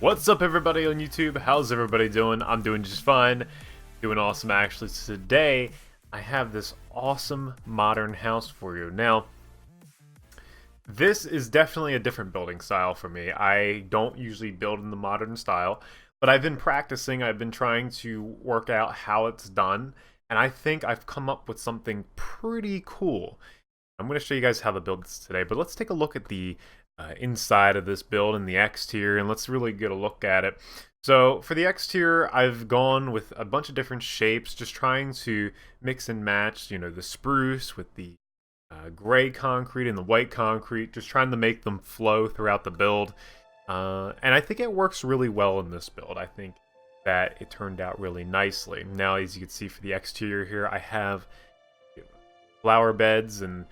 What's up, everybody on YouTube? How's everybody doing? I'm doing just fine. Doing awesome, actually. So today, I have this awesome modern house for you. Now, this is definitely a different building style for me. I don't usually build in the modern style, but I've been practicing. I've been trying to work out how it's done, and I think I've come up with something pretty cool. I'm going to show you guys how to build this today, but let's take a look at the inside of this build and the exterior, and let's really get a look at it. So for the exterior, I've gone with a bunch of different shapes, just trying to mix and match, you know, the spruce with the gray concrete and the white concrete, just trying to make them flow throughout the build. And I think it works really well in this build. I think that it turned out really nicely. Now, as you can see for the exterior here, I have flower beds and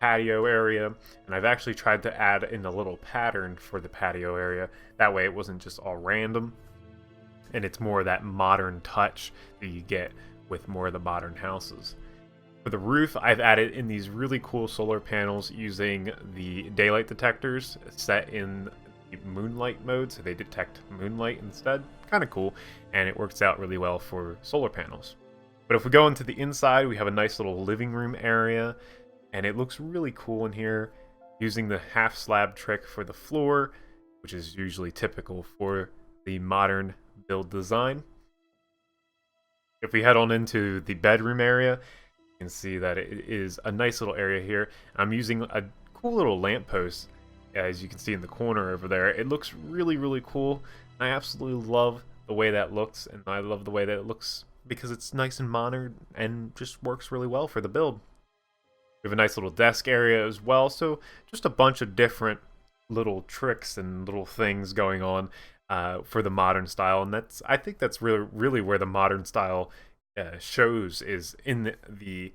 patio area, and I've actually tried to add in a little pattern for the patio area. That way it wasn't just all random, and it's more that modern touch that you get with more of the modern houses. For the roof, I've added in these really cool solar panels using the daylight detectors set in the moonlight mode, so they detect moonlight instead. Kind of cool, and it works out really well for solar panels. But if we go into the inside, we have a nice little living room area, and it looks really cool in here, using the half slab trick for the floor, which is usually typical for the modern build design. If we head on into the bedroom area, you can see that it is a nice little area here. I'm using a cool little lamppost, as you can see in the corner over there. It looks really, really cool. I absolutely love the way that looks, and I love the way that it looks because it's nice and modern and just works really well for the build. We have a nice little desk area as well, so just a bunch of different little tricks and little things going on for the modern style, and I think that's really where the modern style shows, is in the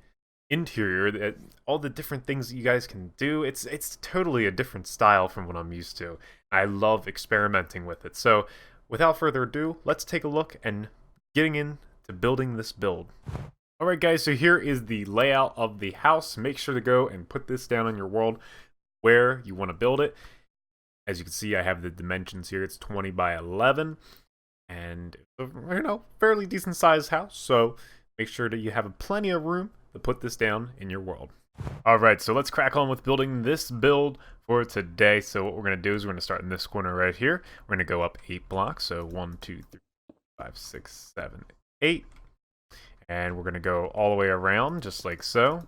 interior. That all the different things you guys can do, it's totally a different style from what I'm used to. I love experimenting with it. So without further ado, let's take a look and getting into building this build. Alright guys, so here is the layout of the house. Make sure to go and put this down on your world where you want to build it. As you can see, I have the dimensions here. It's 20 by 11, and you know, fairly decent sized house. So make sure that you have plenty of room to put this down in your world. Alright, so let's crack on with building this build for today. So what we're going to do is we're going to start in this corner right here. We're going to go up 8 blocks. So 1, 2, 3, 4, 5, 6, 7, 8. And we're going to go all the way around, just like so.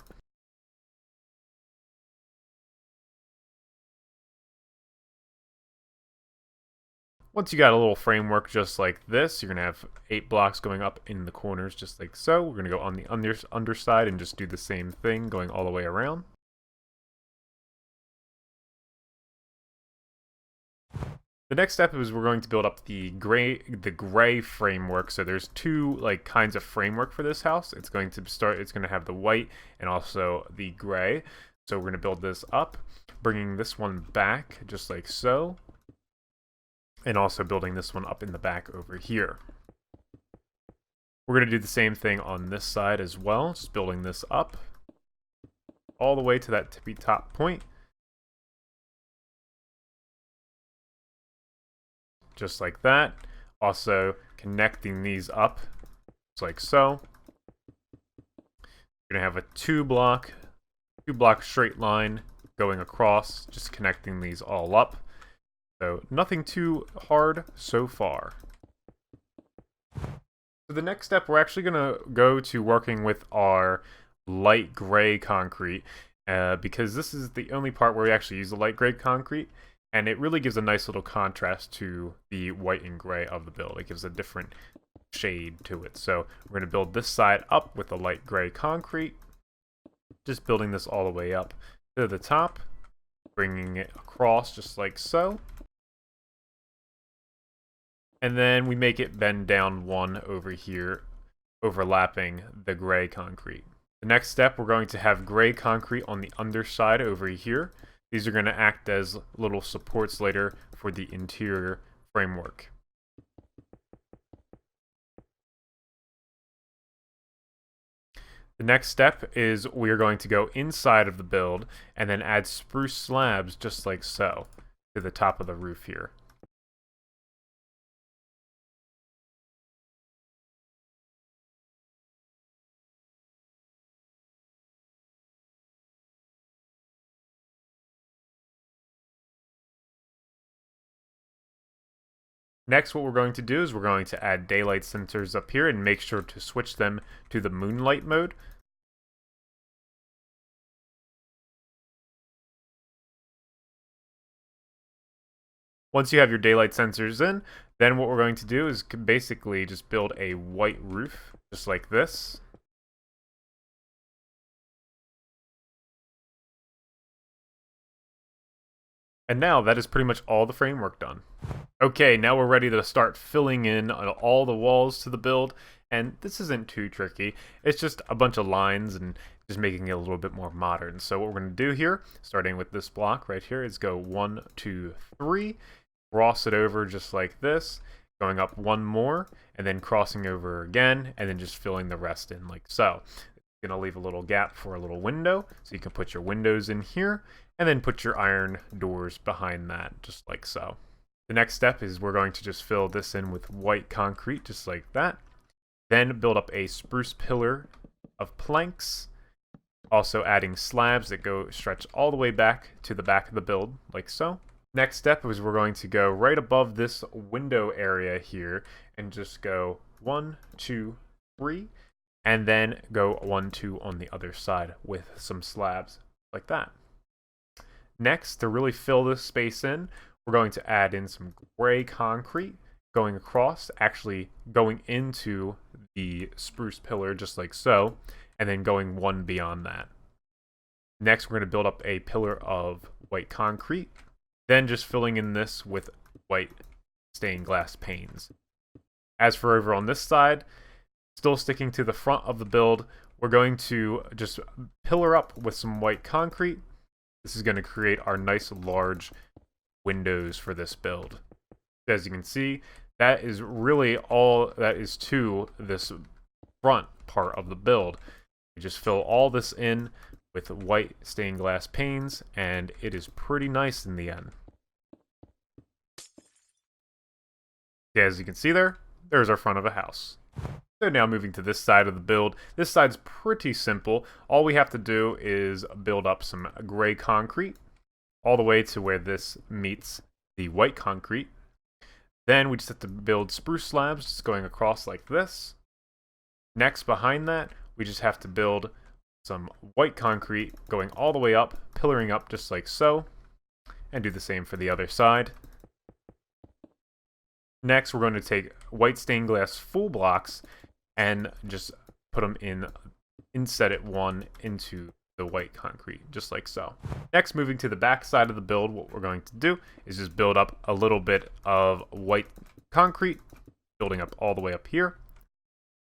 Once you got a little framework just like this, you're going to have 8 blocks going up in the corners, just like so. We're going to go on the underside and just do the same thing, going all the way around. The next step is we're going to build up the gray framework. So there's two kinds of framework for this house. It's going to have the white and also the gray. So we're going to build this up, bringing this one back just like so, and also building this one up in the back over here. We're going to do the same thing on this side as well, just building this up all the way to that tippy top point. Just like that. Also connecting these up, just like so. You're gonna have a two block straight line going across, just connecting these all up. So nothing too hard so far. So the next step, we're actually gonna go to working with our light gray concrete, because this is the only part where we actually use the light gray concrete. And it really gives a nice little contrast to the white and gray of the build. It gives a different shade to it. So we're going to build this side up with the light gray concrete. Just building this all the way up to the top. Bringing it across just like so. And then we make it bend down one over here, overlapping the gray concrete. The next step, we're going to have gray concrete on the underside over here. These are going to act as little supports later for the interior framework. The next step is we're going to go inside of the build and then add spruce slabs just like so to the top of the roof here. Next, what we're going to do is we're going to add daylight sensors up here and make sure to switch them to the moonlight mode. Once you have your daylight sensors in, then what we're going to do is basically just build a white roof, just like this. And now that is pretty much all the framework done. Okay, now we're ready to start filling in all the walls to the build, and this isn't too tricky. It's just a bunch of lines and just making it a little bit more modern. So what we're going to do here, starting with this block right here, is go 1, 2, 3, cross it over just like this, going up one more, and then crossing over again, and then just filling the rest in like so. You're going to leave a little gap for a little window, so you can put your windows in here, and then put your iron doors behind that, just like so. The next step is we're going to just fill this in with white concrete, just like that. Then build up a spruce pillar of planks, also adding slabs that go stretch all the way back to the back of the build, like so. Next step is we're going to go right above this window area here and just go 1, 2, 3, and then go 1, 2 on the other side with some slabs like that. Next, to really fill this space in, we're going to add in some gray concrete going across, actually going into the spruce pillar just like so, and then going one beyond that. Next, we're going to build up a pillar of white concrete, then just filling in this with white stained glass panes. As for over on this side, still sticking to the front of the build, we're going to just pillar up with some white concrete. This is going to create our nice large windows for this build. As you can see, that is really all that is to this front part of the build. You just fill all this in with white stained glass panes, and it is pretty nice in the end. As you can see there's our front of a house. So now moving to this side of the build. This side's pretty simple. All we have to do is build up some gray concrete all the way to where this meets the white concrete. Then we just have to build spruce slabs just going across like this. Next, behind that, we just have to build some white concrete going all the way up, pillaring up just like so, and do the same for the other side. Next, we're going to take white stained glass full blocks and just put them in, inset it one into the white concrete, just like so. Next, moving to the back side of the build, what we're going to do is just build up a little bit of white concrete, building up all the way up here.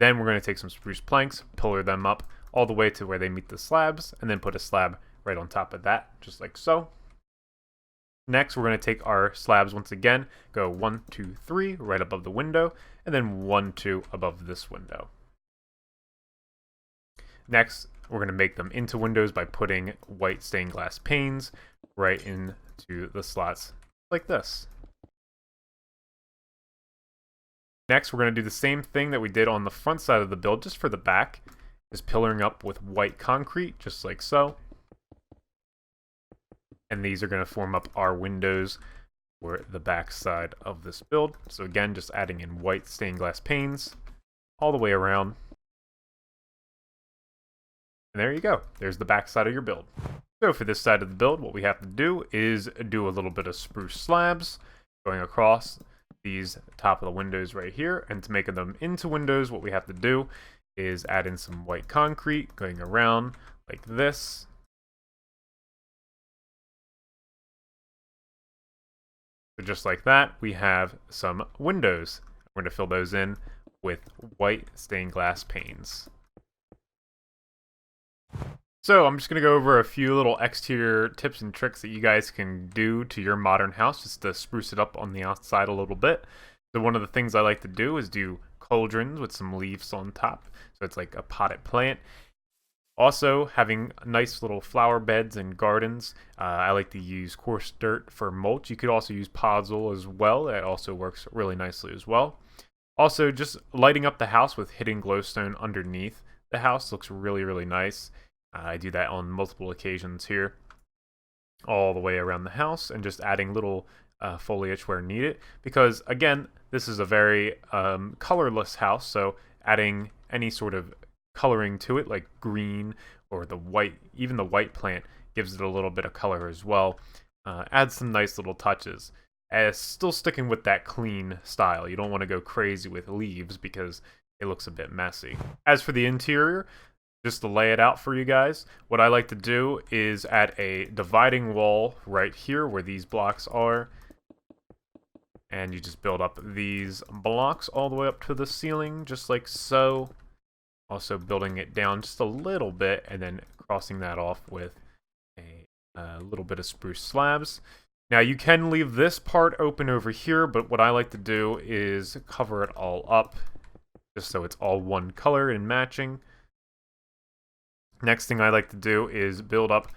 Then we're going to take some spruce planks, pillar them up all the way to where they meet the slabs, and then put a slab right on top of that, just like so. Next, we're going to take our slabs once again, go 1, 2, 3 right above the window, and then 1, 2 above this window. Next, we're going to make them into windows by putting white stained glass panes right into the slots like this. Next, we're going to do the same thing that we did on the front side of the build, just for the back, just pillaring up with white concrete, just like so. And these are going to form up our windows for the back side of this build. So again, just adding in white stained glass panes all the way around. And there you go. There's the back side of your build. So for this side of the build, what we have to do is do a little bit of spruce slabs going across these top of the windows right here. And to make them into windows, what we have to do is add in some white concrete going around like this. So just like that, we have some windows. We're going to fill those in with white stained glass panes. So I'm just going to go over a few little exterior tips and tricks that you guys can do to your modern house just to spruce it up on the outside a little bit. So one of the things I like to do is do cauldrons with some leaves on top. So it's like a potted plant. Also, having nice little flower beds and gardens. I like to use coarse dirt for mulch. You could also use podzol as well. That also works really nicely as well. Also, just lighting up the house with hidden glowstone underneath the house looks really, really nice. I do that on multiple occasions here, all the way around the house, and just adding little foliage where needed. Because, again, this is a very colorless house, so adding any sort of coloring to it, like green or the white, even the white plant, gives it a little bit of color as well. Adds some nice little touches. Still sticking with that clean style. You don't want to go crazy with leaves because it looks a bit messy. As for the interior, just to lay it out for you guys, what I like to do is add a dividing wall right here where these blocks are. And you just build up these blocks all the way up to the ceiling, just like so. Also building it down just a little bit and then crossing that off with a little bit of spruce slabs. Now you can leave this part open over here, but what I like to do is cover it all up just so it's all one color and matching. Next thing I like to do is build up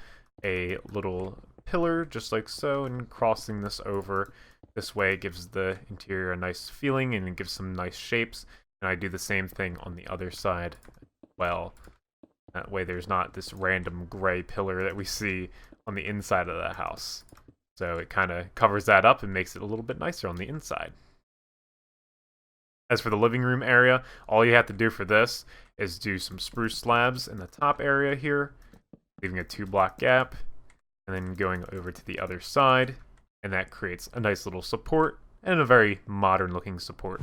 a little pillar just like so, and crossing this over. This way it gives the interior a nice feeling and it gives some nice shapes. And I do the same thing on the other side as well. That way there's not this random gray pillar that we see on the inside of the house. So it kind of covers that up and makes it a little bit nicer on the inside. As for the living room area, all you have to do for this is do some spruce slabs in the top area here, leaving a 2-block gap, and then going over to the other side, and that creates a nice little support, and a very modern looking support.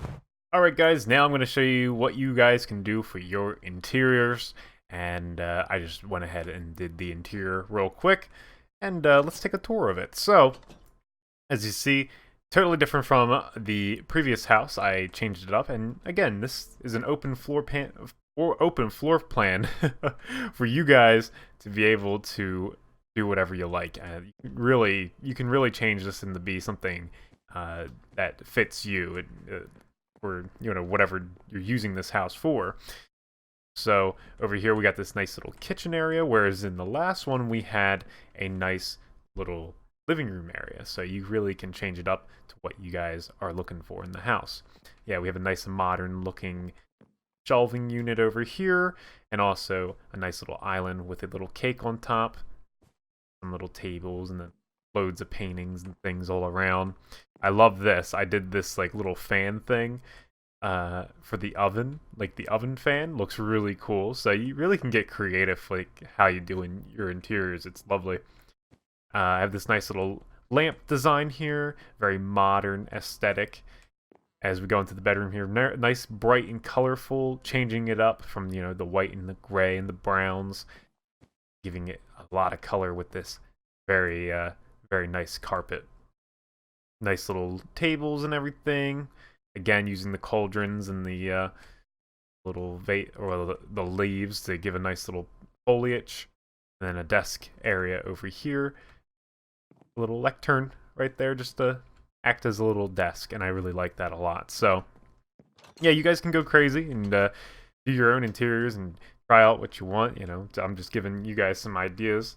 Alright guys, now I'm going to show you what you guys can do for your interiors, and I just went ahead and did the interior real quick, and let's take a tour of it. So, as you see, totally different from the previous house. I changed it up, and again, this is an open floor plan for you guys to be able to do whatever you like. You can really change this into be something that fits you. Or whatever you're using this house for. So over here we got this nice little kitchen area, whereas in the last one we had a nice little living room area. So you really can change it up to what you guys are looking for in the house. Yeah, we have a nice modern looking shelving unit over here, and also a nice little island with a little cake on top, some little tables, and then loads of paintings and things all around. I love this. I did this like little fan thing for the oven. Like the oven fan looks really cool. So you really can get creative like how you do in your interiors. It's lovely. I have this nice little lamp design here. Very modern aesthetic. As we go into the bedroom here, nice bright and colorful, changing it up from the white and the gray and the browns, giving it a lot of color with this very very nice carpet. Nice little tables and everything. Again, using the cauldrons and the little the leaves to give a nice little foliage. And then a desk area over here. A little lectern right there just to act as a little desk, and I really like that a lot. So yeah, you guys can go crazy and do your own interiors and try out what you want. I'm just giving you guys some ideas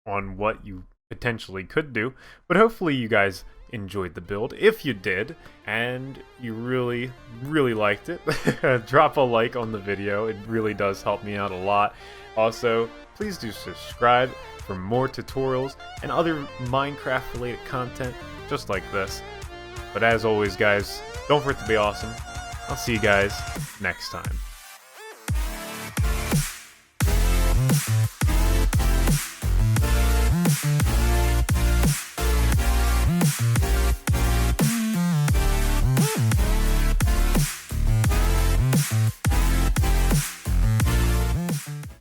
on what you potentially could do, but hopefully you guys enjoyed the build. If you did and you really liked it, drop a like on the video. It really does help me out a lot. Also, please do subscribe for more tutorials and other Minecraft related content just like this. But as always guys, don't forget to be awesome. I'll see you guys next time.